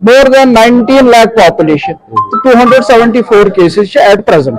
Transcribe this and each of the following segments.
more than 19 lakh population 274 cases at present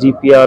DPR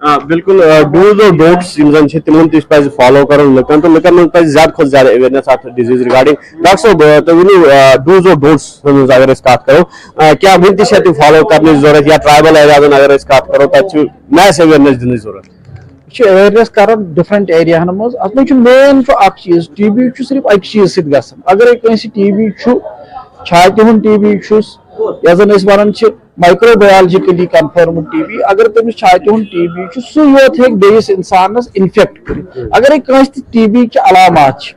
بالکل dose اور don'ts تمن تہ پہ فالو کرن لکن تو لکن من پہ زیادہ کھت زیادہ اویئرنیس ات ڈیزیز ریگارڈنگ ڈاکٹر صاحب تُہۍ ؤنِو ڈوز اور ڈونٹس ہٕنٛز اگر أسۍ کتھ کرو کیا وُنہِ تہِ چھِ تِم فالو کرنٕچ ضروٗرت یا ٹرائبل ایریازن اگر أسۍ کتھ کرو تتہِ چھِ میس اویئرنیس دِنٕچ ضروٗرت اویئرنیس کران ڈفرنٹ ایریاہن مز ات منٛز چھُ مین چھُ اکھ چیٖز ٹی بی چھُ صرف اکہِ چیٖز سۭتۍ گژھان اگر کٲنٛسہِ ٹی بی چھُ چھاتہِ ہُنٛد ٹی بی چھُس یتھ زن أسۍ ونان چھِ مایکرو بایولجیکلی کنفرمڈ ٹی بی اگر تٔمِس چھاتہِ ہُنٛد ٹی بی چھُ سُے یوت ہیٚکہِ بیٚیِس انسانس انفیکٹ کٔرِتھ اگرے کٲنٛسہِ تہِ ٹی بی کہِ علامات چھِ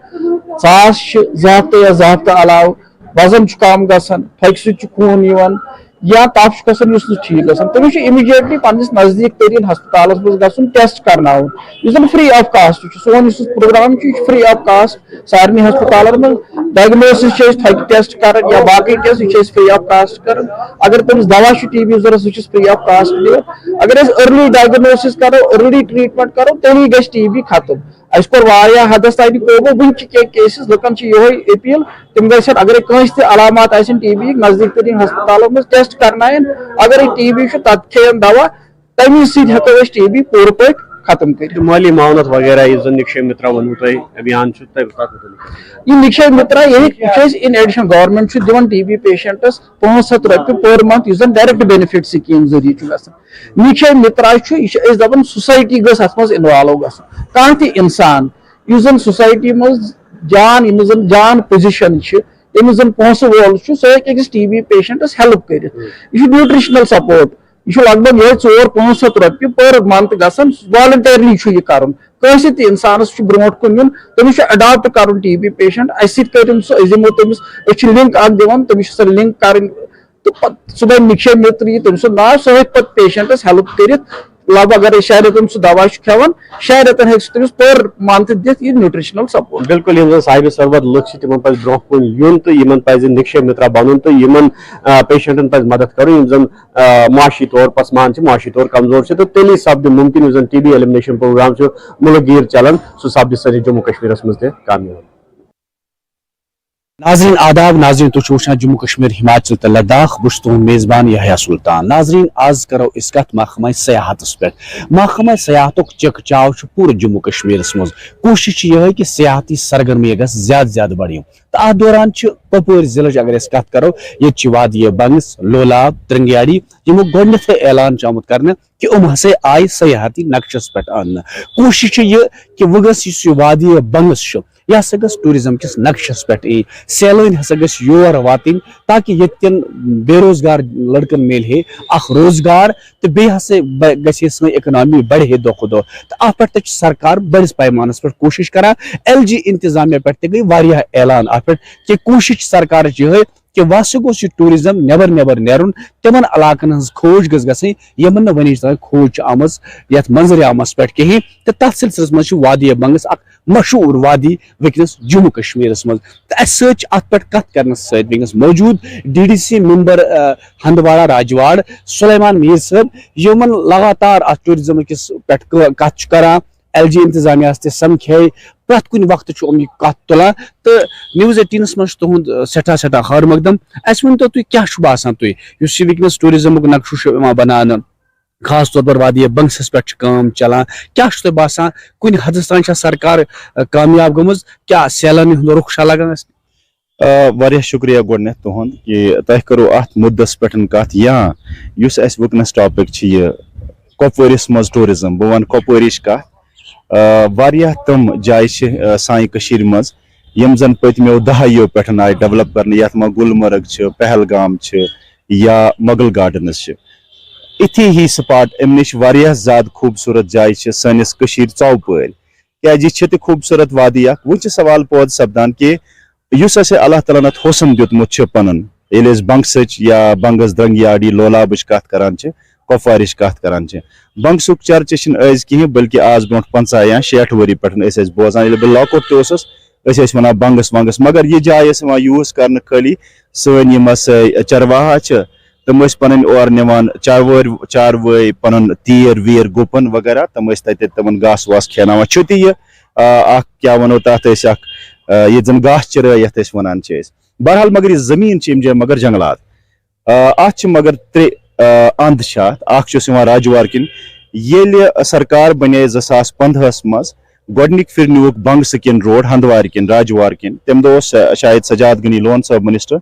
ژاس چھِ زٕ ہفتہٕ یا زٕ ہفتہٕ علاوٕ وزن چھُ کم گژھان پھکہِ سۭتۍ چھُ خوٗن یِوان یا تپ چھُ گژھان یُس نہٕ ٹھیٖک گژھان تٔمِس چھُ اِمیٖڈیٹلی پننِس نزدیٖک تٔریٖن ہسپتالس منٛز گژھُن ٹیسٹ کرناوُن یُس زن فری آف کاسٹ چھُ سون یُس پروگرام چھُ یہِ چھُ فری آف کاسٹ سارنٕے ہسپتالن منٛز ڈائگنوسس چھِ أسۍ تھکہِ ٹیسٹ کران یا باقٕے ٹیسٹ یہِ چھِ أسۍ فری آف کاسٹ کران اگر تٔمِس دوا چھُ ٹی بی ضروٗرت سُہ چھُس فری آف کاسٹ دِوان اگر أسۍ أرلی ڈائگنوسس کرو أرلی ٹریٖٹمنٹ کرو تیٚلی گژھِ ٹی بی ختم اَسہِ کوٚر واریاہ حدس تانۍ قوبوٗ وُنہِ چھِ کینٛہہ کیسز لُکن چھِ یِہوے اپیٖل تِم گژھن اگرے کٲنٛسہِ تہِ علامات آسن ٹی بی نزدیٖک تریٖن ہسپتالن منٛز ٹیسٹ کرناین اگرے ٹی بی چھُ تتھ کھیٚین دوا تمی سۭتۍ ہیٚکو أسۍ ٹی بی پوٗرٕ پٲٹھۍ ختم کٔرِتھ مٲلی معاونت وغیرہ یُس زن نِکشے مترا ووٚنوٕ تۄہہِ ابھیان چھُ تۄہہِ تتھ متعلق یہ نِکشے مترا یہ ان ایڈیشن گورمنٹ چھُ دِوان ٹی بی پیشنٹس 500 رۄپیہِ پر منتھ یُس زن ڈائریکٹ بینِفٹ سکیٖم ذٔریعہٕ چھُ گژھان نِکشے مترا چھُ یہِ چھِ أسۍ دپان سوسایٹی گٔژھ اتھ منٛز انوالو گژھُن کانٛہہ تہِ انسان یُس زن سوسایٹی منٛز جان ییٚمِس زن جان پوزِشن چھِ ییٚمِس زن پونٛسہٕ وول چھُ سُہ ہیٚکہِ أکِس ٹی بی پیشنٹس ہیلپ کٔرِتھ یہِ چھُ نیوٗٹرشنل سپورٹ یہ لگ بھگ یہ 400-500 رۄپیہِ پر منتھ گژھان والنٹرلی چھُ یہِ کرُن کٲنٛسہِ تہِ انسانس چھُ برونٛٹھ کُن یُن تٔمِس چھُ اڈاپٹ کرُن ٹی بی پیشنٹ اَسہِ سۭتۍ کٔرِن سُہ أسۍ دِمو تٔمِس أسۍ چھِ لِنک اکھ دِوان تٔمِس چھِ سۄ لِنک کرٕنۍ تہٕ پتہٕ سُہ بنہِ نِکشے متر یہِ تٔمۍ سُنٛد ناو سُہ ہیٚکہِ پتہٕ پیشنٹس ہیلپ کٔرِتھ لگ بھگ اگر 6 رٮ۪تن سُہ دوا چھُ کھٮ۪وان 6 رٮ۪تن ہیٚکہِ سُہ تٔمِس پر منتھ دِتھ یہِ نیوٗٹرشنل سپورٹ بالکل یِم زن صاحبِ سربت لُکھ چھِ تِمن پزِ برونٛہہ کُن یُن تہٕ یِمن پزِ نِکشے مترا بنُن تہٕ یِمن پیشنٹن پزِ مدد کرُن یِم زن معاشی طور پسمان چھِ معاشی طور کمزور چھِ تہٕ تیٚلی سپدِ مُمکن یُس زن ٹی بی ایلمنیشن پروگرام چھُ مُلک گیٖر چلان سُہ سپدِ سٲنِس جموں کشمیرس منٛز تہِ کامیاب ناظرین آداب ناظرین تُہۍ چھِو وٕچھان جموں کشمیر ہماچل تہٕ لداخ بہٕ چھُس تُہُنٛد میزبان یحیٰ سلطان ناظرین آز کرو أسۍ کتھ محکمہ سیاحتس پٮ۪ٹھ محکمہ سیاحتُک چکہٕ چاو چھُ پوٗرٕ جموں کشمیرس منٛز کوٗشش چھِ یِہے کہِ سیاحتی سرگرمی گژھِ زیادٕ زیادٕ بڑٕنۍ تہٕ اتھ دوران چھِ کۄپوٲرۍ ضلعٕچ اگر أسۍ کتھ کرو ییٚتہِ چھِ وادیہِ بنگس لولاب ترنگیاڑی یِمو گۄڈٕنیتھٕے اعلان چھُ آمُت کرنہٕ کہِ یِم ہسا آیہِ سیاحتی نقشس پٮ۪ٹھ اننہٕ کوٗشش چھِ یہِ کہِ وۄنۍ گژھِ یُس یہِ وادیہِ بنگس چھُ یہ ہسا گژھِ ٹوٗرزم کِس نقشس پٮ۪ٹھ یی سیلٲنۍ ہسا گژھِ یور واتٕنۍ تاکہِ ییٚتہِ کٮ۪ن بے روزگار لڑکن مِلہِ ہے اکھ روزگار تہٕ بیٚیہِ ہسا گژھِ ہے سٲنۍ اِکنامی بڑِ ہے دۄہ کھۄتہٕ دۄہ تہٕ اتھ پٮ۪ٹھ تہِ چھِ سرکار بٔڑِس پیمانس پٮ۪ٹھ کوٗشش کران ایل جی انتظامیہ پٮ۪ٹھ تہِ گٔے واریاہ اعلان اتھ پٮ۪ٹھ کہِ کوٗشش چھِ سرکارٕچ یِہے کہ واسہِ گوٚژھ یہِ ٹوٗرزم نٮ۪بر نیرُن تِمن علاقن ہٕنٛز کھوج گٔژھ گژھٕنۍ یِمن نہٕ وٕنِچ تام کھوج چھِ آمٕژ یتھ منظرعامس پٮ۪ٹھ کِہینۍ تہٕ تتھ سلسلس منٛز چھُ وادیہِ بنگس اکھ مشہوٗر وادی وٕنکیٚنس جموں کشمیرس منٛز تہٕ اسہِ سۭتۍ چھِ اتھ پٮ۪ٹھ کتھ کرنس سۭتۍ وٕنکیٚنس موجوٗد ڈی ڈی سی ممبر ہندواڑا راجواڑ سلیمان میٖر صٲب یِمن لگاتار اتھ ٹوٗرزم کِس پٮ۪ٹھ کتھ چھُ کران ایل جی انتظامیہس تہِ سمکھے پرٛٮ۪تھ کُنہِ وقتہٕ چھُ یِم یہِ کتھ تُلان تہٕ News 18 منٛز چھُ تُہُنٛد سٮ۪ٹھاہ خٲر مقدم اسہِ ؤنۍتو تُہۍ کیاہ چھُ باسان تُہۍ یُس یہِ وٕنکیٚنس ٹوٗرزمُک نقشہٕ چھُ یِوان بناونہٕ خاص طور پر وادیہِ بنگسس پٮ۪ٹھ چھِ کٲم چلان کیاہ چھُ تۄہہِ باسان کُنہِ حدس تام چھا سرکار کامیاب گٔمٕژ کیاہ سیلانی ہُنٛد رُخ چھا لگان اسہِ واریاہ شُکریہ گۄڈٕنیتھ تُہُنٛد کہِ تۄہہِ کٔرو اتھ مُدس پٮ۪ٹھ کتھ یا یُس اسہِ وٕنکیٚنس ٹاپِک چھِ یہِ کۄپوٲرِس منٛز ٹوٗرزم بہٕ وَنہٕ کۄپوٲرِچ کتھ واریاہ تِم جایہِ چھِ سانہِ کٔشیٖرِ منٛز یِم زن پٔتمیو دہایو پٮ۪ٹھ آیہِ ڈیولپ کرنہٕ یتھ منٛز گُلمرگ چھِ پہلگام چھِ یا مغل گاڈنز چھِ اِتھی ہی سپاٹ امہِ نِش واریاہ زیادٕ خوٗبصوٗرت جایہِ چھِ سٲنِس کٔشیٖرِ ژۄپٲرۍ کیازِ یہِ چھِ تہِ خوٗبصوٗرت وادی اکھ وۄنۍ چھِ سوال پٲدٕ سپدان کہِ یُس اسہِ اللہ تعالیٰ ہن اتھ حُسن دیُتمُت چھُ پنُن ییٚلہِ أسۍ بنگسٕچ یا بنگس درنگیاڑی لولابٕچ کتھ کران چھِ کۄپوارٕچ کتھ کران چھِ بنگسُک چرچہِ چھِنہٕ أزۍ کِہینۍ بلکہِ آز برونٛٹھ 50 یا 60 ؤری پٮ۪ٹھ ٲسۍ أسۍ بوزان ییٚلہِ بہٕ لۄکُٹ تہِ اوسُس أسۍ ٲسۍ ونان بنگس ونگس مگر یہِ جاے ٲس یِوان یوٗز کرنہٕ خٲلی سٲنۍ یِم ہسا چرواہا چھِ تِم ٲسۍ پنٕنۍ اورٕ نِوان چاروٲے پنُن تیٖر ویٖر گُپن وغیرہ تِم ٲسۍ تتہِ تِمن گاسہٕ واسہٕ کھٮ۪ناوان چھُ تہِ یہِ اکھ کیاہ ونو تتھ أسۍ اکھ ییٚتہِ زن گاسہٕ چرٲے یتھ أسۍ ونان چھِ أسۍ بہرحال مگر یہِ زٔمیٖن چھِ یِم جایہِ مگر جنگلات اتھ چھِ مگر 3 اَنٛد چھِ اتھ اکھ چھُس یِوان راجوار کِنۍ ییٚلہِ سرکار بنے 2015 مز گۄڈنِکۍ پھِرِ نیوٗکھ بنٛگ سکِن روڈ ہندوارِ کِنۍ راجوار کِنۍ تمہِ دۄہ اوس شاید سجاد غنی لون صٲب منسٹر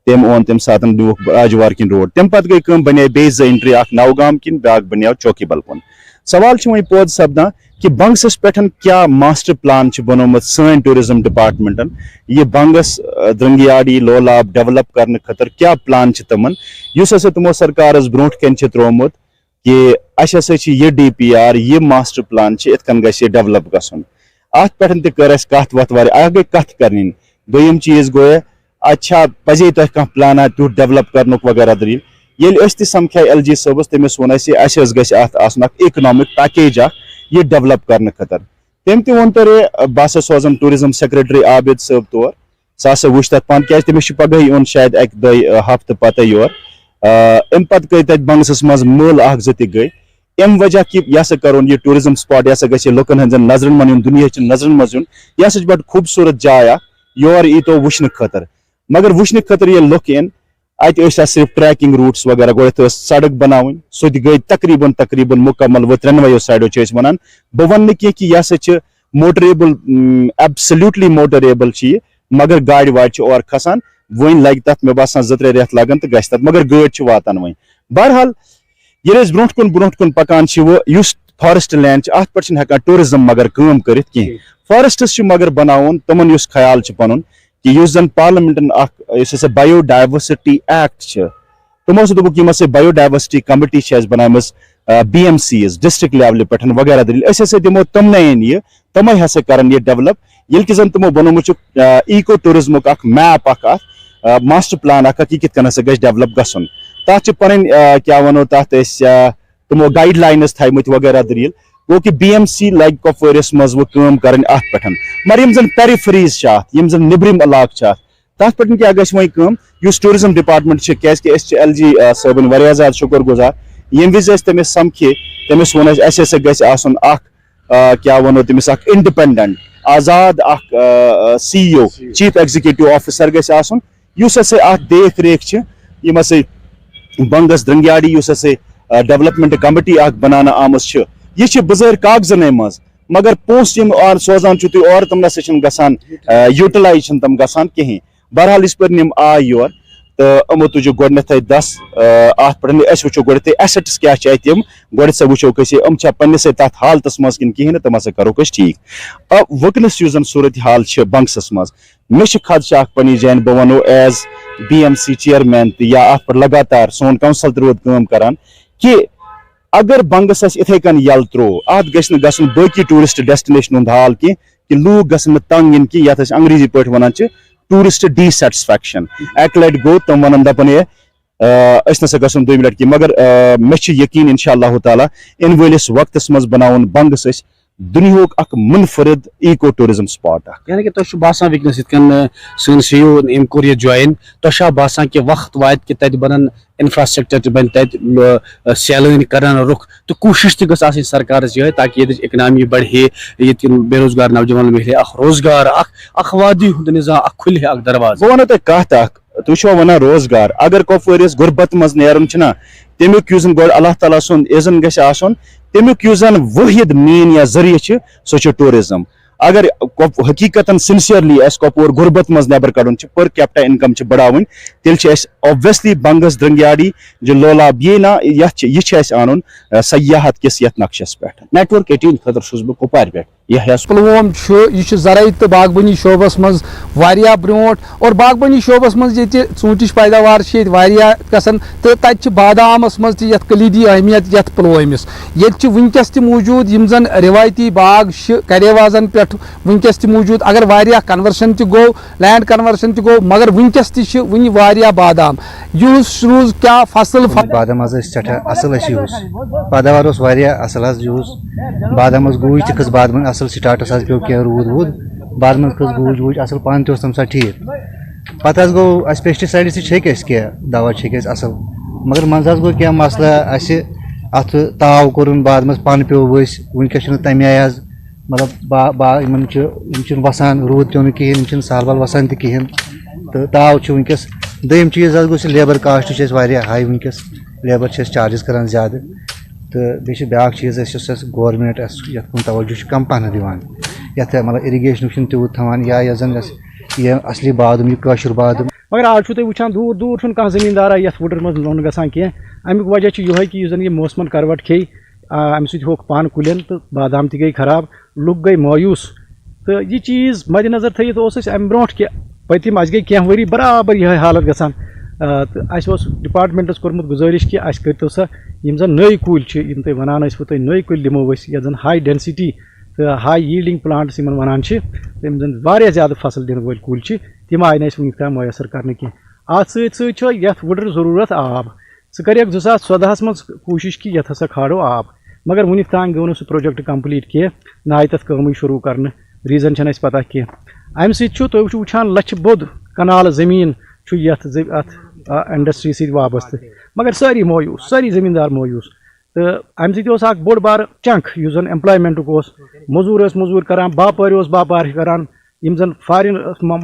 تٔمۍ اوٚن تمہِ ساتہٕ نیوٗکھ راجوار کِنۍ روڈ تمہِ پتہٕ گٔے کٲم بنے بیٚیہِ 2 انٹری اکھ نوگام کِنۍ بیٛاکھ بنیو چوکی بل کُن سوال چھُ وۄنۍ پٲدٕ سپدان کہ بنگسس پٮ۪ٹھ کیٛاہ ماسٹر پلان چھُ بنومُت سٲنۍ ٹوٗرزم ڈپارٹمنٹن یہِ بنگس درنگیاڑی لولاب ڈیولپ کرنہٕ خٲطرٕ کیٛاہ پلان چھِ تِمن یُس ہسا تِمو سرکارس برونٛٹھ کَنۍ چھُ تروومُت کہ اَسہِ ہسا چھِ یہِ ڈی پی آر یہِ ماسٹر پلان چھِ یِتھ کٔنۍ گژھِ یہِ ڈیولپ گژھُن اتھ پٮ۪ٹھ تہِ کٔر اَسہِ کتھ وتھ واریاہ اکھ گٔے کتھ کرٕنۍ دوٚیِم چیٖز گوٚو اتہِ چھا پزے تۄہہِ کانٛہہ پلانا تیُتھ ڈیولپ کرنُک وغیرہ دٔلیٖل ییٚلہِ أسۍ تہِ سمکھے ایل جی صٲبس تٔمِس ووٚن اَسہِ اَسہِ حظ گژھِ اتھ آسُن اکھ اِکنامِک پیکیج اکھ یہِ ڈیولپ کرنہٕ خٲطرٕ تٔمۍ تہِ ووٚن تۄہہِ بہٕ ہسا سوزن ٹوٗرزم سیکرٹری عابد صٲب تور سُہ ہسا وٕچھ تتھ پانہٕ کیٛازِ تٔمِس چھُ پگہٕے یُن شاید 1-2 ہفتہٕ پتہٕ یور امہِ پتہٕ گٔے تتہِ بنگسس منٛز مٲلہٕ 1-2 تہِ گٔے امہِ وجہ کہِ یہِ ہسا کرون یہِ ٹوٗرزم سپاٹ یہِ ہسا گژھِ لُکن ہٕنٛزن نظرن منٛز یُن دُنیاہچن نظرن منٛز یُن یہِ ہسا چھِ بڑٕ خوٗبصوٗرت جاے اکھ یور ییٖتو وٕچھنہٕ خٲطرٕ مگر وٕچھنہٕ خٲطرٕ ییٚلہِ لُکھ یِن اتہِ ٲسۍ اَتھ صرف ٹریکنگ روٗٹس وغیرہ گۄڈٕنیتھ ٲس سڑک بناوٕنۍ سۄ تہِ گٔے تقریٖبن مُکمل وۄنۍ 3 سایڈو چھِ أسۍ ونان بہٕ ونہٕ نہٕ کینٛہہ کہِ یہِ ہسا چھِ موٹریبل ایبسلیوٗٹلی موٹریبل چھِ یہِ مگر گاڑِ واڑِ چھِ اورٕ کھسان وۄنۍ لگہِ تتھ مےٚ باسان 2-3 رٮ۪تھ لگن تہٕ گژھِ تتھ مگر گٲڑۍ چھِ واتان وۄنۍ بہرحال ییٚلہِ أسۍ برونٛٹھ کُن پکان چھِ وۄنۍ یُس فارسٹ لینڈ چھِ اتھ پٮ۪ٹھ چھِنہٕ ہٮ۪کان ٹوٗرزم مگر کٲم کٔرِتھ کینٛہہ فارسٹس چھُ مگر بناوُن تِمن یُس خیال چھُ پنُن کہ یُس زن پارلمنٹن اکھ یُس ہسا بایو ڈایورسٹی ایکٹ چھِ تِمو اوس دوٚپُکھ یِم ہسا بایو ڈایورسٹی کمٹی چھِ اَسہِ بنٲومٕژ BMCs ڈسٹرکٹ لیولہِ پٮ۪ٹھ وغیرہ دٔلیٖل أسۍ ہسا دِمو تِمنٕے یہِ تِمے ہسا کرن یہِ ڈیولپ ییٚلہِ کہِ زن تِمو بنومُت چھُ ایٖکو ٹوٗرزمُک اکھ میپ اکھ اتھ ماسٹر پلان اکھ یہِ کِتھ کٔنۍ ہسا گژھِ ڈیولپ گژھُن تتھ چھِ پنٕنۍ کیٛاہ ونو تتھ أسۍ تِمو گایڈ لاینٕز تھٲیمٕتۍ وغیرہ دٔلیٖل گوٚو کہِ BMC لگہِ کۄپوٲرِس منٛز وۄنۍ کٲم کرٕنۍ اتھ پٮ۪ٹھ مگر یِم زن پیرِفریٖز چھِ اتھ یِم زن نیبرِم علاقہٕ چھِ اتھ تتھ پٮ۪ٹھ کیٛاہ گژھِ وۄنۍ کٲم یُس ٹوٗرزم ڈپارٹمنٹ چھِ کیٛازِ کہِ أسۍ چھِ LG صٲبٕنۍ واریاہ زیادٕ شُکر گُزار ییٚمہِ وِزِ أسۍ تٔمِس سمکھے تٔمِس ووٚن اَسہِ ہسا گژھِ آسُن اکھ کیٛاہ ونو تٔمِس اکھ انڈِپینڈنٹ آزاد اکھ CEO چیف ایگزیکٹو آفیسر گژھِ آسُن یُس ہسا اتھ دیکھ ریکھ چھِ یِم ہسا بنگس درنگیاڑی یُس ہسا ڈیولپمنٹ کمٹی اکھ بناونہٕ آمٕژ چھِ یہِ چھِ بظٲہر کاغذنٕے منٛز مگر پونٛسہٕ یِم سوزان چھِو تُہۍ اورٕ تِم نسا چھِنہٕ گژھان یوٗٹِلایز چھِنہٕ تِم گژھان کِہینۍ بہرحال یِژ پھِرِ یِم آے یور تہٕ یِمو تُجُکھ گۄڈٕنیتھٕے دس اتھ پٮ۪ٹھ أسۍ وٕچھو گۄڈٕنیتھٕے ایسٹس کیٛاہ چھِ اتہِ یِم گۄڈٕ ہسا وٕچھوکھ أسۍ یِم چھا پننسٕے تتھ حالتس منٛز کِنہٕ کِہینۍ نہٕ تِم ہسا کروکھ أسۍ ٹھیٖک وٕنکیٚنس یُس زن صوٗرت حال چھِ بنگسس منٛز مےٚ چھِ خدشہ اکھ پننہِ جایہِ بہٕ ونو ایز BMC چیئرمین تہِ یا اتھ پٮ۪ٹھ لگاتار سون کونسل تہِ روٗد کٲم کران کہِ اگر بنگس اسہِ یِتھے کٔنۍ یلہٕ تروو اتھ گژھِ نہٕ گژھُن باقٕے ٹوٗرِسٹ ڈیسٹنیشن ہُنٛد حال کینٛہہ کہِ لوٗکھ گژھن نہٕ تنگ یِنۍ کینٛہہ یتھ أسۍ انگریزی پٲٹھۍ ونان چھِ ٹوٗرِسٹ ڈِسیٹسفیکشن اکہِ لٹہِ گوٚو تِم ونن دپان أسۍ نسا گژھُن دوٚیمہِ لٹہِ کینٛہہ مگر مےٚ چھُ یقیٖن انشاء اللہ تعالیٰ یِنہٕ وٲلِس وقتس منٛز بناوُن بنگس أسۍ دُنیہُک اکھ منفرد ایٖکو ٹوٗرزم سپاٹ اکھ یعنی کہ تۄہہِ چھُ باسان وٕنکیٚنس یِتھ کٔنۍ سٲنۍ CEO أمۍ کوٚر یہِ جویِن تۄہہِ چھا باسان کہِ وقت واتہِ کہِ تتہِ بنن انفراسٹرکچر تہِ بنہِ تتہِ سیلٲنۍ کرن رُخ تہٕ کوٗشش تہِ گٔژھ آسٕنۍ سرکارس یِہے تاکہِ ییٚتِچ اِکنامی بڑِ ہے ییٚتہِ کٮ۪ن بے روزگار نوجوانن مِلہِ اکھ روزگار اکھ وادی ہُنٛد نظام اکھ کھُلہِ اکھ دروازٕ بہٕ ونو تۄہہِ کتھ اکھ تُہۍ چھِوا ونان روزگار اگر کۄپوٲرِس غُربت منٛز نیرُن چھُنہ تمیُک یُس زن گۄڈٕ اللہ تعالیٰ سُنٛد اِذن گژھِ آسُن تمیُک یُس زن وٲحد مین یا ذٔریعہٕ چھُ سُہ چھُ ٹوٗرزم اگر حقیٖقتن سنسیرلی اسہِ کۄپوور غُربت منٛز نٮ۪بر کڑُن چھُ پر کیپٹا انکم چھِ بڑاوٕنۍ تیٚلہِ چھِ اسہِ اوبویسلی بنگس درنگیاڑی لولاب یہِ چھِ اسہِ انُن سیاحت کِس یتھ نقشس پٮ۪ٹھ نیٹورک 18 خٲطرٕ چھُس بہٕ کُپوارِ پٮ۪ٹھ پلووم چھُ یہِ چھُ زرعی تہٕ باغبٲنی شعبس منٛز واریاہ برونٛٹھ اور باغبٲنی شعبس منٛز ییٚتہِ ژوٗنٛٹھِچ پیداوار چھِ ییٚتہِ واریاہ گژھان تہٕ تتہِ چھِ بادامس منٛز تہِ یتھ کلیدی اہمیت یتھ پلوٲمِس ییٚتہِ چھِ وٕنکیٚس تہِ موٗجوٗد یِم زن روایتی باغ چھِ کریوازن پٮ۪ٹھ وٕنکیٚس تہِ موٗجوٗد اگر واریاہ کنورشن تہِ گوٚو لینڈ کنورشن تہِ گوٚو مگر وٕنکیٚس تہِ چھِ وُنہِ واریاہ بادام یُس روٗز کیٛاہ فصل بادام حظ ٲسۍ سٮ۪ٹھاہ اَصٕل اَسہِ یوٗز پیداوار اوس واریاہ اَصٕل حظ یوٗز بادامس گوٗج تہِ کھٔژ بادامن اَصٕل سِٹاٹس حظ پیٚو کینٛہہ روٗد ووٗد بادامس کھٔژ گوٗج ووٗج اَصٕل پانہٕ تہِ اوس تَمہِ ساتہٕ ٹھیٖک پتہٕ حظ گوٚو اَسہِ پیسٹِسایڈٕس تہِ چھٔکۍ اَسہِ کینٛہہ دوا چھٔکۍ اَسہِ اَصٕل مگر منٛزٕ حظ گوٚو کینٛہہ مسلہٕ اَسہِ اَتھ تاو کوٚرُن بادمس پن پیٚو ؤسۍ وٕنکیٚس چھُنہٕ تَمہِ آیہِ حظ مطلب یِم چھِنہٕ وسان روٗد پیٚو نہٕ کِہینۍ یِم چھِنہٕ سہل ول وسان تہِ کِہینۍ تہٕ تاو چھُ وٕنکیٚس دوٚیِم چیٖز حظ گوٚو سُہ لیبر کاسٹ چھُ اَسہِ واریاہ ہاے وٕنکیٚس لیبر چھِ أسۍ چارجِز کران زیادٕ تو بیٚیہِ چھِ بیٛاکھ چیٖز اَسہِ گورمٮ۪نٛٹ اَسہِ یَتھ کُن توجہ چھُ کَم پَہنَتھ دِوان یَتھ مطلب اِرِگیشنُک چھُنہٕ تیوٗت تھاوان یا یۄس زَن اَسہِ یہِ اَصلی بادام یہِ کٲشُر بادام. مگر آج چھُو تُہۍ وٕچھان دوٗر دوٗر چھُنہٕ کانٛہہ زٔمیٖندارا یَتھ وُڈٕر منٛز لوٚن گژھان کینٛہہ. اَمیُک وجہ چھُ یِہوے کہِ یُس زَن یہِ موسمَن کَروَٹ کھیٚیہِ اَمہِ سۭتۍ ہووُکھ پَن کُلٮ۪ن تہٕ بادام تہِ گٔے خراب, لُکھ گٔے مایوٗس. تہٕ یہِ چیٖز مَدِ نظر تھٲیِتھ اوس اَسہِ اَمہِ برونٛٹھ کہِ پٔتِم اَسہِ گٔے کینٛہہ ؤری برابر یِہوے حالت گژھان. تہٕ اَسہِ اوس ڈِپاٹمٮ۪نٛٹَس کوٚرمُت گُزٲرِش کہِ اَسہِ کٔرۍتو سا یِم زَن نٔوۍ کُلۍ چھِ یِم تُہۍ وَنان ٲسوٕ تُہۍ نٔوۍ کُلۍ دِمو أسۍ یَتھ زَن ہاے ڈٮ۪نسِٹی تہٕ ہاے ییٖلڈِنٛگ پٕلانٛٹٕس یِمَن وَنان چھِ یِم زَن واریاہ زیادٕ فصل دِنہٕ وٲلۍ کُلۍ چھِ تِم آیہِ نہٕ اَسہِ وٕنیُک تام میسر کَرنہٕ کینٛہہ. اَتھ سۭتۍ سۭتۍ چھُ یَتھ وُڈٕر ضروٗرت آب. ژٕ کَریکھ 2014 منٛز کوٗشِش کہِ یَتھ ہسا کھالو آب, مگر وٕنیُک تام گوٚو نہٕ سُہ پروجیکٹ کمپلیٖٹ کینٛہہ, نہ آیہِ تَتھ کٲمٕے شروٗع کرنہٕ. ریٖزن چھنہٕ اَسہِ پتہ کینٛہہ. اَمہِ سۭتۍ چھُ تُہۍ چھِو وٕچھان لچھِ بوٚد کنالہٕ زٔمیٖن چھُ یَتھ انڈسٹری سۭتۍ وابستہٕ, مگر سٲری مایوٗس, سٲری زٔمیٖندار مایوٗس. تہٕ اَمہِ سۭتۍ اوس اکھ بوٚڑ بارٕ چنٛک یُس زن ایمپلایمنٹُک اوس. موٚزوٗر ٲسۍ موٚزوٗرۍ کران, باپٲرۍ اوس باپار کران, یِم زن فارِن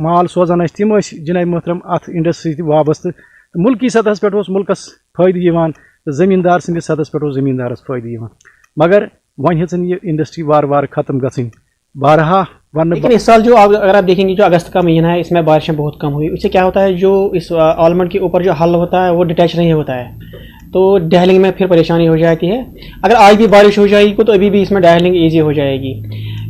مال سوزان ٲسۍ تِم ٲسۍ جناب محترم اتھ انڈسٹری سۭتۍ وابستہٕ. مُلکی سطحس پٮ۪ٹھ اوس مُلکس فٲیدٕ یِوان تہٕ زٔمیٖندار سٕنٛدِس سطحس پٮ۪ٹھ اوس زٔمیٖندارس فٲیدٕ یِوان. مگر وۄنۍ ہیٚژٕن یہِ انڈسٹری وارٕ وارٕ ختم گژھٕنۍ. بارہا لیکن اس سال جو اگر آپ دیکھیں گے جو اگست کا مہینہ ہے اس میں بارشیں بہت کم ہوئی. اس سے کیا ہوتا ہے جو اس آلمنڈ کے اوپر جو حل ہوتا ہے وہ ڈیٹیچ نہیں ہوتا ہے, تو ڈہلنگ میں پھر پریشانی ہو جاتی ہے. اگر آج بھی بارش ہو جائے گی تو ابھی بھی اس میں ڈہلنگ ایزی ہو جائے گی.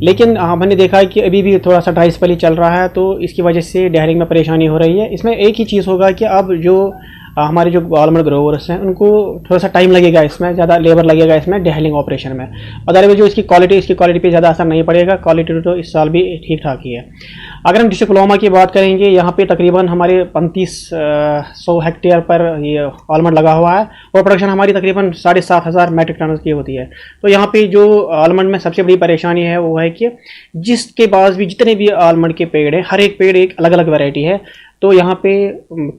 لیکن ہم نے دیکھا ہے کہ ابھی بھی تھوڑا سا ڈرائی اسپیل چل رہا ہے, تو اس کی وجہ سے ڈہلنگ میں پریشانی ہو رہی ہے. اس میں ایک ہی چیز ہوگا کہ اب جو ہمارے جو آلمنڈ گروورس ہیں ان کو تھوڑا سا ٹائم لگے گا, اس میں زیادہ لیبر لگے گا اس میں ڈہلنگ آپریشن میں. ادروائز جو اس کی کوالٹی پہ زیادہ اثر نہیں پڑے گا. کوالٹی تو اس سال بھی ٹھیک ٹھاک ہی ہے. اگر ہم ڈسٹرکٹ پلوامہ کی بات کریں گے, یہاں پہ تقریباً ہمارے 3500 ہیکٹیئر پر یہ آلمنڈ لگا ہوا ہے اور پروڈکشن ہماری تقریباً 7500 میٹرک ٹن کی ہوتی ہے. تو یہاں پہ جو آلمنڈ میں سب سے بڑی پریشانی ہے وہ ہے کہ جس کے پاس بھی جتنے بھی آلمنڈ کے پیڑ ہیں ہر ایک پیڑ ایک الگ الگ ویرائٹی ہے. تو یہاں پہ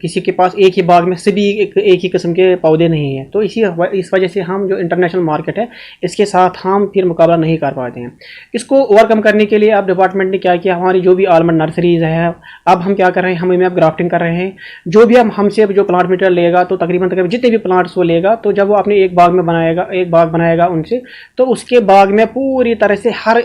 کسی کے پاس ایک ہی باغ میں سبھی ایک ہی قسم کے پودے نہیں ہیں. تو اس وجہ سے ہم جو انٹرنیشنل مارکیٹ ہے اس کے ساتھ ہم پھر مقابلہ نہیں کر پاتے ہیں. اس کو اوور کم کرنے کے لیے اب ڈپارٹمنٹ نے کیا کیا, ہماری جو بھی آلمنڈ نرسریز ہیں اب ہم کیا کر رہے ہیں, ہم اب گرافٹنگ کر رہے ہیں. جو بھی ہم سے جو پلانٹ میٹر لے گا تو تقریباً جتنے بھی پلانٹس وہ لے گا, تو جب وہ اپنے ایک باغ بنائے گا ان سے, تو اس کے باغ میں پوری طرح سے ہر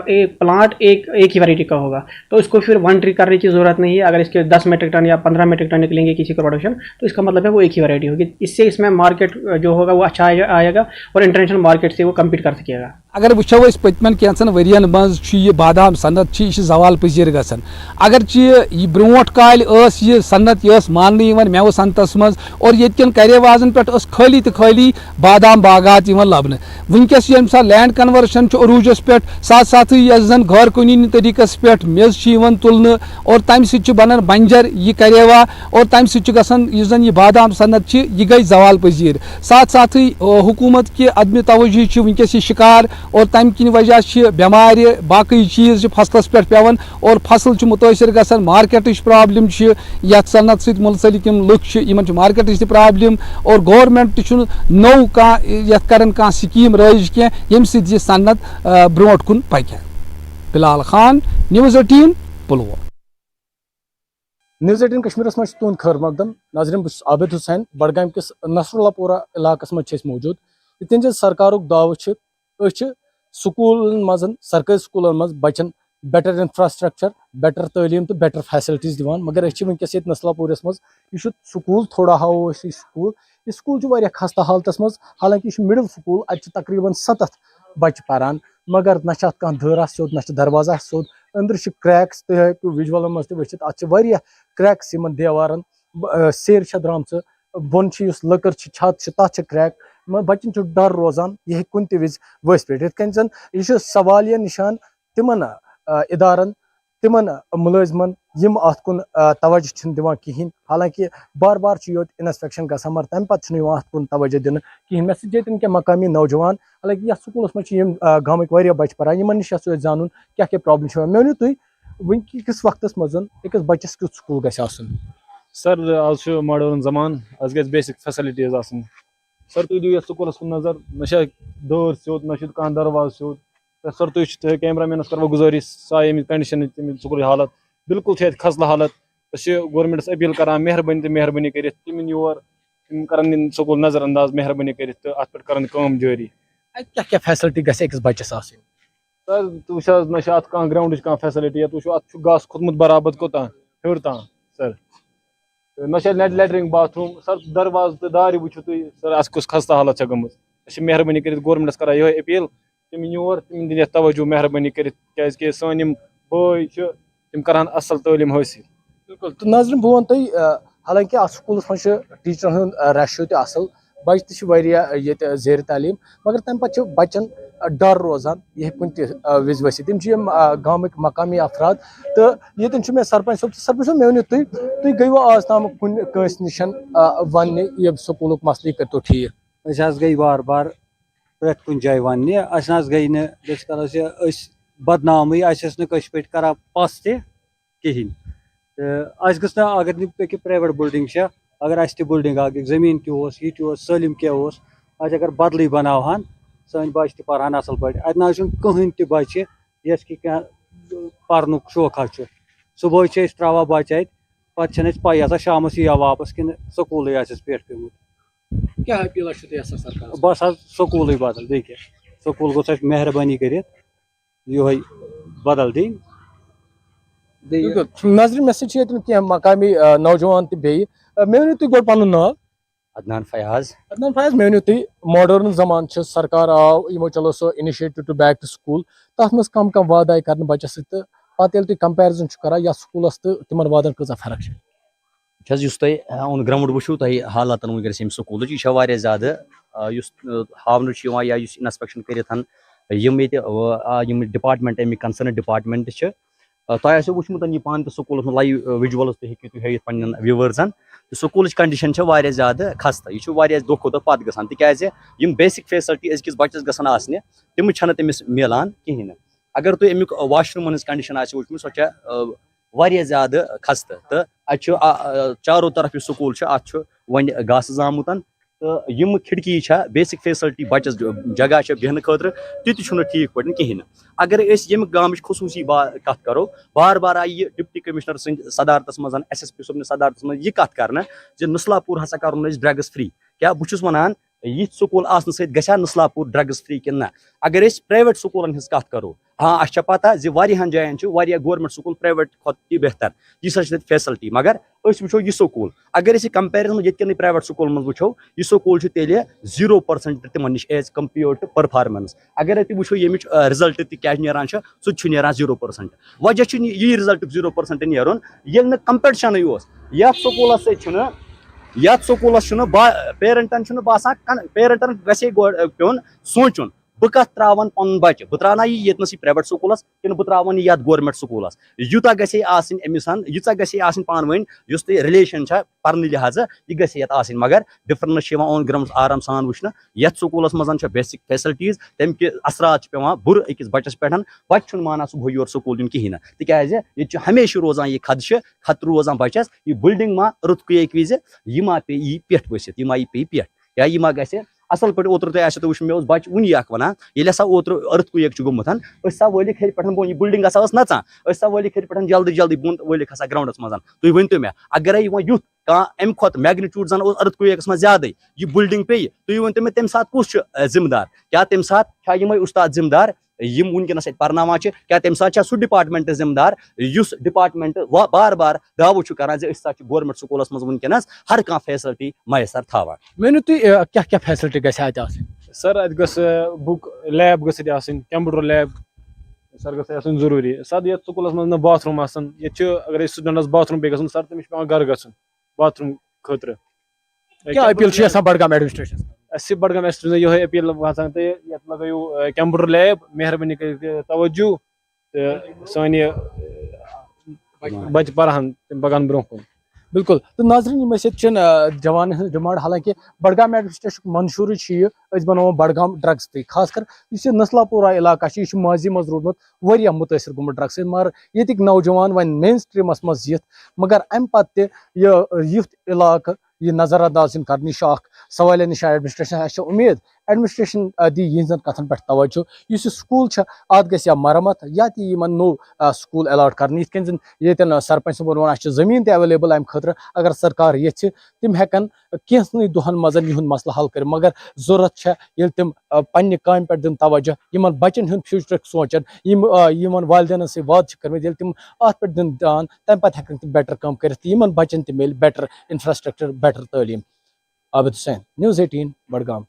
ایک پلانٹ ایک ہی ویرائٹی کا ہوگا. تو اس کو پھر ون ٹری کرنے کی ضرورت نہیں ہے. اگر اس کے 10 میٹرک ٹن یا 15 میٹرک ٹن نکلیں گے کسی کا پروڈکشن, تو اس کا مطلب ہے وہ ایک ہی ویرائٹی ہوگی. اس سے اس میں مارکیٹ جو ہوگا وہ اچھا آئے گا اور انٹرنیشنل مارکیٹ سے وہ کمپیٹ کر سکے گا. اگر وچھو اس پتمن کینژن ورین مز یہ بادام صنعت یہ زوال پذیر گژھان. اگرچہ یہ برونٹ کال یہ صنعت یہ ماننے میوہ صنعتس مز اور یتکن کرے وازن پہ خالی تو خالی بادام باغات لبنہ. ونکس یم سا لینڈ کنورشن عروجس پہ ساتھ ساتھ یس زن غیر قانونی طریقس پہ میز تلنے اور تمہ سۭتۍ چھُ بنان بنجر یہ کریوا اور تمہ سۭتۍ گژھان یُس زن یہ بادام صنعت یہ گئی زوال پذیر. ساتھ ساتھ حکومت کے عدم توجہ ونکس یہ شکار اور تمہ کن وجہ بٮ۪مارِ باقی چیز فصلس پہ پیوان اور فصل متاثر گژھان. مارکیٹچ پرابلم یتھ صنعت سۭتۍ مُنسلک یم لُکھ یمن مارکیٹچ تہِ پرابلم اور گورمنٹ نو یتھ کران کانٛہہ سکیٖم رٲیِج کینٛہہ ییٚمہِ سۭتۍ یہِ صنعت برونٛٹھ کُن پکہِ. بلال خان, News 18 پُلووم. News 18 کشمیرس مجھ تہد خیر مقدم. ناظرین بہٕ چھُس عابد حسین. بڈگام کس نصر اللہ پورہ علاقس مجھ موجود. یتن سرکارُک دعوٕ چھُ أسۍ چھِ سکوٗلن منٛز سرکٲرۍ سکوٗلن منٛز بچن بیٹر انفراسٹرکچر بیٹر تعلیٖم تہٕ بیٹر فیسلٹیٖز دِوان. مگر أسۍ چھِ ونکس ییٚتہِ نصر اللہ پورس منٛز یہِ چھُ سکوٗل تھوڑا ہاوو أسۍ یہِ سکوٗل چھُ واریاہ خستہ حالتس منٛز. حالانکہ یہِ چھُ مڈل سکوٗل, اتہِ چھِ تقریباً 7 بچہِ پران, مگر نہ چھِ اتھ کانٛہہ دٲرا سیوٚد نہ چھِ دروازہ سیوٚد. أنٛدرٕ چھِ کریکس تُہۍ ہیٚکِو وِجولن منٛز تہِ وٕچھِتھ. اتھ چھِ واریاہ کریکس یِمن دیوارن, سیرِ چھےٚ درٛامژٕ, بۄن چھِ یُس لٔکٕر چھِ چھت چھِ تتھ چھِ کریک. بچن چھُ ڈر روزان یہِ ہیٚکہِ کُنہِ تہِ وِزِ ؤسۍ پیٚٹھ. یِتھ کٔنۍ زن یہِ چھُ سوالیہ نِشان تِمن ادارن تِمن مُلٲزمن یِم اتھ کُن توجہ چھِنہٕ دِوان کِہینۍ. حالانکہ بار بار چھُ یوٚت انسپیکشن گژھان مگر تمہِ پتہٕ چھُنہٕ یِوان اتھ کُن توجہ دِنہٕ کِہینۍ. مےٚ سۭتۍ چھِ ییٚتٮ۪ن کینٛہہ مقامی نوجوان, حالانکہ یتھ سکوٗلس منٛز چھِ یِم گامٕکۍ واریاہ بچہِ پران, یِمن نِش یژھو أسۍ زانُن کیٛاہ کیٛاہ پرابلم چھِ. مےٚ ؤنِو تُہۍ وٕنکِکِس وقتس منٛز أکِس بچس کیُتھ سکوٗل گژھِ آسُن؟ سر آز چھُ ماڈٲرن زمان, آز گژھِ بیسک فیسلٹیٖز آسٕنۍ. سر تُہۍ دِیِو یتھ سکوٗلس کُن نظر, نہ چھِ دٲر سیوٚد نہ چھُ کانٛہہ دروازٕ سیوٚد. سر تُہۍ کیمرا مینس کرو گُزٲرِش سۄ آیہِ اَمِچ کنڈِشن سکوٗلٕچ حالت بالکل چھِ اتہِ کھسلہٕ حالت. أسۍ چھِ گورمنٹس اپیٖل کران مہربٲنی تہٕ مہربٲنی کٔرِتھ تِم یِن یور تم کرن سکول نظر انداز مہربانی کرت تو ات پہ کرن کام جاری. کیا کیا فیسلٹی گژھِ أکِس بچس آسٕنۍ؟ سر تو وچھ نہ ات کھانا گراؤنڈ کھانا فیسلٹی تو ات گاس کھوتمت برابر کوتاں ہیور تاں سر نہ لیٹرنگ باتھ روم سر درواز تو دارِ وچھو تھی سر اس کس خستہ حالت گمت اس مہربانی کرت گورمنٹس کران یہ اپیل تم یور تم دن توجہ مہربانی کرت کیازکہ سن یم بٲے چھِ تم کران اصل تعلیم حٲصل. بالکل تو ناظرین بہٕ وَنہٕ تۄہہِ حالانکہ اتھ سکوٗلس منٛز چھُ ٹیٖچرن ہُنٛد ریشو تہِ اصل بچہِ تہِ چھِ واریاہ ییٚتہِ زیرِ تعلیٖم مگر تمہِ پتہٕ چھُ بچن ڈر روزان یہِ ہیٚکہِ کُنہِ تہِ وِزِ ؤسِتھ یِم چھِ یِم گامٕکۍ مقامی افراد تہٕ ییٚتٮ۪ن چھُ مےٚ سرپنچ صٲب سرپنچ صٲب مےٚ ؤنِو تُہۍ گٔیوٕ آز تام کُنہِ کٲنٛسہِ نِش وننہِ ییٚمہِ سکوٗلُک مسلہٕ یہِ کٔرتو ٹھیٖک؟ أسۍ حظ گٔے وار بار پرٛٮ۪تھ کُنہِ جایہِ وننہِ اَسہِ نہ حظ گٔے نہٕ یِتھ کٔنۍ أسۍ بدنامٕے اَسہِ ٲس نہٕ کٲنٛسہِ پٮ۪ٹھ کران پژھ تہِ کِہیٖنۍ تہٕ اَسہِ گٔژھ نہٕ اگر نہٕ أکیاہ پرٛایویٹ بِلڈِنٛگ چھےٚ اگر اَسہِ تہِ بِلڈِنٛگ اکھ زٔمیٖن تہِ اوس یہِ تہِ اوس سٲلِم کینٛہہ اوس اَسہِ اگر بدلٕے بناوہن سٲنۍ بچہِ تہِ پرہن اصل پٲٹھۍ اَتہِ نہ حظ چھُنہٕ کٕہٕنۍ تہِ بچہِ یس کہِ کینٛہہ پرنُک شوقا چھُ صُبحٲے چھِ أسۍ تراوان بچہِ اَتہِ پتہٕ چھنہٕ اَسہِ پَیی آسان شامس یِیا واپس کِنہٕ سکوٗلٕے آسٮ۪س پٮ۪ٹھ پیوٚمُت. کیٛاہ اپیٖلا چھُو تُہۍ یژھان سرکارس؟ بس حظ سکوٗلٕے بدل بیٚیہِ کیٛاہ سکوٗل گوٚژھ اَسہِ مہربٲنی کٔرِتھ یِہوے بدل دِنۍ. بالکل ناظرین مےٚ سۭتۍ چھِ ییٚتٮ۪ن کینٛہہ مقامی نوجوان تہِ بیٚیہِ مےٚ ؤنِو تُہۍ گۄڈٕ پنُن ناو. عدنان فیاض. عدنان فیاض مےٚ ؤنِو تُہۍ ماڈٲرن زمانہٕ چھُ سرکار آو یِمو چلو سُہ initiative two back two school تتھ منٛز کم کم وعدٕ آیہِ کرنہٕ بچس سۭتۍ تہٕ پتہٕ ییٚلہِ تُہۍ کمپیرزن چھُ کران یتھ سکوٗلس تہٕ تِمن وعدن کۭژاہ فرق چھِ؟ حظ یُس تۄہہِ آن گراوُنٛڈ وٕچھِو تۄہہِ حالاتن وٕنکیٚنس ییٚمہِ سکوٗلٕچ یہِ چھےٚ واریاہ زیادٕ یُس ہاونہٕ چھُ یِوان یا یُس انسپیکشن کٔرِتھ یِم ییٚتہِ یِم ڈپارٹمنٹ امیِکۍ کنسرن ڈپارٹمنٹ چھِ تۄہہِ آسیو وٕچھمُت یہِ پانہٕ تہِ سکوٗلس منٛز لایِو وِجوَلٕز تہِ ہیٚکِو تُہۍ ہٲیِتھ پننٮ۪ن وِوٲرزن تہٕ سکوٗلٕچ کنڈِشن چھےٚ واریاہ زیادٕ خستہٕ یہِ چھُ واریاہ دۄہ کھۄتہٕ دۄہ پتھ گژھان تِکیازِ یِم بیسِک فیسلٹی أزکِس بچس گژھن آسنہِ تِم چھنہٕ تٔمِس میلان کِہینۍ نہٕ اگر تُہۍ امیُک واشروٗمن ہٕنٛز کنڈِشن آسیو وٕچھمٕژ سۄ چھےٚ واریاہ زیادٕ خستہٕ تہٕ اتہِ چھُ چارو طرف یُس سکوٗل چھُ اتھ چھُ وۄنۍ گاسہٕ زامُت تہٕ یِم کھِڑکی چھےٚ بیسِک فیسلٹی بچس جگہ چھےٚ بیہنہٕ خٲطرٕ تہِ تہِ چھُنہٕ ٹھیٖک پٲٹھۍ کِہینۍ نہٕ اگر أسۍ ییٚمہِ گامٕچ خصوٗصی کتھ کرو بار بار آیہِ یہِ ڈپٹی کمشنر سٕنٛدِ صدارتس منٛز ایس ایس پی صٲبنہِ صدارتس منٛز یہِ کتھ کرنہٕ زِ نسلاپوٗر ہسا کرون أسۍ ڈرگس فری کیاہ بہٕ چھُس ونان یِتھ سکوٗل آسنہٕ سۭتۍ گژھِ ہا نسلاپوٗر ڈرگس فری کِنہٕ نہ اگر أسۍ پرایویٹ سکوٗلن ہٕنٛز کتھ کرو ہاں اسہِ چھےٚ پتہ زِ واریاہن جاین چھِ واریاہ گورمنٹ سکوٗل پرایویٹ کھۄتہٕ تہِ بہتر یہِ سا چھِ تتہِ فیسلٹی مگر أسۍ وٕچھو یہِ سکوٗل اگر أسۍ یہِ کمپیرزن ییٚتہِ کٮ۪نٕے پرایویٹ سکوٗلن منٛز وٕچھو یہِ سکوٗل چھُ تیٚلہِ 0% تِمن نِش ایز کمپیٲرڈ ٹُو پٔرفارمنس اگرے تُہۍ وٕچھو ییٚمِچ رِزلٹ تہِ کیاہ نیران چھُ سُہ تہِ چھُ نیران 0% وجہ چھُ یی رِزلٹُک 0% نیرُن ییٚلہِ نہٕ کمپٹشنٕے اوس یتھ سکوٗلس چھُنہٕ پیرنٹن چھُنہٕ باسان پیرنٹن گژھِ ہے پیوٚن سونٛچُن بہٕ کتھ تراون پنُن بچہِ بہٕ تراونا یہِ ییٚتنس یہِ پرایویٹ سکوٗلس کِنہٕ بہٕ تراون یہِ یتھ گورمنٹ سکوٗلس یوٗتاہ گژھِ ہے آسٕنۍ أمِس ییٖژاہ گژھِ ہے آسٕنۍ پانہٕ ؤنۍ یُس تہِ رِلیشن چھےٚ پرنہٕ لحاظہٕ یہِ گژھِ ہے یتھ آسٕنۍ مگر ڈفرنس چھِ یِوان آن گراوُنڈ آرام سان وٕچھنہٕ یتھ سکوٗلس منٛز چھےٚ بیسِک فیسلٹیٖز تمہِ کہِ اثرات چھِ پیوان بُرٕ أکِس بچس پٮ۪ٹھ بچہِ چھُنہٕ مانان صبحٲے یور سکوٗل یُن کِہینۍ نہٕ تِکیازِ ییٚتہِ چھُ ہمیشہِ روزان یہِ خطرٕ روزان بچس یہِ بِلڈنٛگ ما رُت کُییٚکہِ وِزِ یہِ ما پیٚیہِ یی پٮ۪ٹھ ؤسِتھ یہِ ما یی پیٚیہِ پٮ۪ٹھ یا یہِ ما گژھِ اصل پٲٹھۍ اوترٕ تۄہہِ آسیو تۄہہِ وٕچھمُت مےٚ اوس بچہِ وُنی اکھ ونان ییٚلہِ ہسا اوترٕ أرٕتھ کُیک چھُ گوٚمُت أسۍ ہسا وٲلِکھ ہیٚرِ پٮ۪ٹھ بۄن یہِ بِلڈنٛگ ہسا ٲس نژان أسۍ ہسا وٲلِکھ ہیٚرِ پٮ۪ٹھ جلدی جلدی بۄن وٲلِکھ ہسا گراوُنڈس منٛز تُہۍ ؤنۍتو مےٚ اگرے وۄنۍ یُتھ کانٛہہ امہِ کھۄتہٕ میگنِچوٗڈ زن اوس أرٕتھ کُیکس منٛز زیادے یہِ بِلڈنٛگ پیٚیہِ تُہۍ ؤنۍتو مےٚ تمہِ ساتہٕ کُس چھُ ذِمہٕ دار کیاہ تمہِ ساتہٕ چھا یِمے اُستاد ذِمہٕ دار یِم وٕنکیٚنس اتہِ پرناوان چھِ کیاہ تمہِ ساتہٕ چھا سُہ ڈپارٹمنٹ ذِمہٕ دار یُس ڈپارٹمنٹ بار بار دعوٕ چھُ کران زِ أسۍ ہسا چھِ گورمنٹ سکوٗلس منٛز وٕنکیٚنس ہر کانٛہہ فیسلٹی میسر تھاوان ؤنِو تُہۍ کیٛاہ کیٛاہ فیسلٹی گژھِ اَتہِ آسٕنۍ؟ سر اتہِ گٔژھ بُک لیب گٔژھ اتہِ آسٕنۍ کمپیوٗٹر لیب سر گٔژھ آسٕنۍ ضروٗری سر یتھ سکوٗلس منٛز نہٕ باتھ روٗم آسان ییٚتہِ چھُ اگر سٹوٗڈنٹس باتھ روٗم پیٚیہِ گژھُن سر تٔمِس چھُ پیٚوان گرٕ گژھُن باتھ روٗم خٲطرٕ کیٛاہ اپیٖل چھِ یژھان بڈگام ایڈمنسٹریشن؟ اسہِ چھِ بڈگام ایڈمنسٹریشن یِہوے اپیٖل واتان تہٕ یتھ لگٲیِو کمپیوٗٹر لیب مہربٲنی کٔرِتھ توجہ تہٕ سانہِ بچہِ پرہن تِم پکان برونٛہہ کُن. بالکل تہٕ ناظریٖن یِم أسۍ ییٚتہِ چھِ جوانن ہٕنٛز ڈِمانڈ حالانکہِ بڈگام ایڈمنسٹریشنُک منشورٕے چھُ یہِ أسۍ بناوو بڈگام ڈرگس فری خاص کر یُس یہِ نسلاپورہ علاقہ چھُ یہِ چھُ ماضی منٛز روٗدمُت واریاہ مُتٲثر گوٚمُت ڈرگس سۭتۍ مگر ییٚتِکۍ نوجوان وۄنۍ مین سٹریٖمس منٛز یِتھ مگر امہِ پتہٕ تہِ یُتھ علاقہٕ یہِ نظر انداز یُن کرنہٕ یہِ چھُ اکھ سوالیا نِشان ایڈمنسٹریشن اَسہِ چھِ اُمید ایڈمنسٹریشن دی یہنزن کتن پہ توجہ اس سکول ات گژھِ یا مرمت یا تہِ یمن نو سکول الاٹ کرنہٕ یتھ کٔنۍ زن ییٚتٮ۪ن سرپنچ صٲبن ووٚن اسہِ چھِ زٔمیٖن تہِ ایویلیبل امہِ خٲطرٕ اگر سرکار یژھِ تِم ہٮ۪کن کینٛژنٕے دۄہن منٛز یِہُنٛد مسلہٕ حل کٔرِتھ مگر ضروٗرت چھےٚ ییٚلہِ تِم پننہِ کامہِ پٮ۪ٹھ دِن توجہ یِمن بچن ہُنٛد فیوٗچرُک سونٛچن یِمن والدینن سۭتۍ وعدٕ چھِ کٔرمٕتۍ ییٚلہِ تِم اتھ پٮ۪ٹھ دِن دھیان تمہِ پتہٕ ہٮ۪کن تِم بیٹر کٲم کٔرِتھ تہٕ یِمن بچن تہِ میلہِ بیٹر انفراسٹرکچر بیٹر تعلیٖم عابد حسین News18 بڈگام